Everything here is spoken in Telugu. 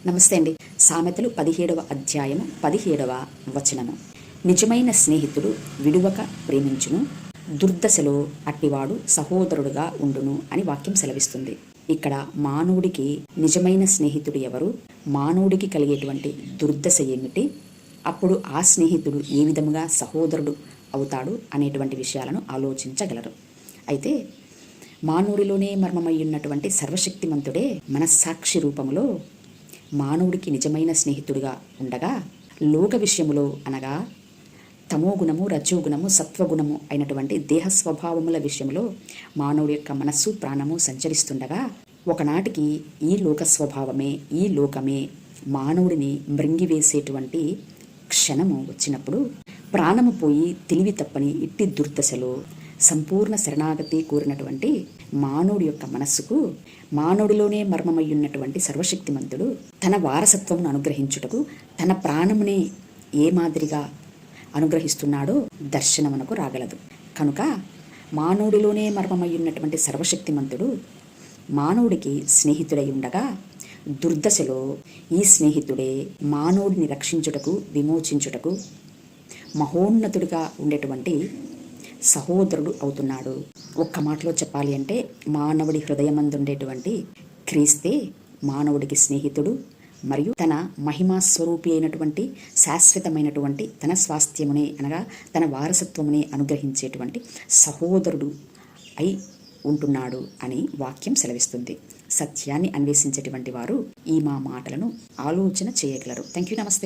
నమస్తే అండి. సామెతలు 17వ అధ్యాయము 17వ వచనము. నిజమైన స్నేహితుడు విడువక ప్రేమించును, దుర్దశలో అట్టివాడు సహోదరుడుగా ఉండును అని వాక్యం సెలవిస్తుంది. ఇక్కడ మానవుడికి నిజమైన స్నేహితుడు ఎవరు, మానవుడికి కలిగేటువంటి దుర్దశ ఏమిటి, అప్పుడు ఆ స్నేహితుడు ఏ విధముగా సహోదరుడు అవుతాడు అనేటువంటి విషయాలను ఆలోచించగలరు. అయితే మానవుడిలోనే మర్మమై ఉన్నటువంటి సర్వశక్తిమంతుడే మనస్సాక్షి రూపములో మానవుడికి నిజమైన స్నేహితుడిగా ఉండగా, లోక విషయములో అనగా తమోగుణము, రజోగుణము, సత్వగుణము అయినటువంటి దేహ స్వభావముల విషయంలో మానవుడి యొక్క మనస్సు, ప్రాణము సంచరిస్తుండగా, ఒకనాటికి ఈ లోక స్వభావమే, ఈ లోకమే మానవుడిని మృంగివేసేటువంటి క్షణము వచ్చినప్పుడు, ప్రాణము పోయి తెలివి తప్పని ఇట్టి దుర్దశలో సంపూర్ణ శరణాగతి కోరినటువంటి మానవుడి యొక్క మనస్సుకు మానవుడిలోనే మర్మమయ్యున్నటువంటి సర్వశక్తిమంతుడు తన వారసత్వమును అనుగ్రహించుటకు తన ప్రాణమునే ఏ మాదిరిగా అనుగ్రహిస్తున్నాడో దర్శనమునకు రాగలదు. కనుక మానవుడిలోనే మర్మమయ్యున్నటువంటి సర్వశక్తిమంతుడు మానవుడికి స్నేహితుడై ఉండగా, దుర్దశలో ఈ స్నేహితుడే మానవుడిని రక్షించుటకు, విమోచించుటకు మహోన్నతుడిగా ఉండేటువంటి సహోదరుడు అవుతున్నాడు. ఒక్క మాటలో చెప్పాలి అంటే, మానవుడి హృదయమందుండేటువంటి క్రీస్తే మానవుడికి స్నేహితుడు, మరియు తన మహిమా స్వరూపి అయినటువంటి శాశ్వతమైనటువంటి తన స్వాస్థ్యమునే అనగా తన వారసత్వమునే అనుగ్రహించేటువంటి సహోదరుడు అయి ఉంటున్నాడు అని వాక్యం సెలవిస్తుంది. సత్యాన్ని అన్వేషించేటువంటి వారు ఈ మా మాటలను ఆలోచన చేయగలరు. Thank you. నమస్తే.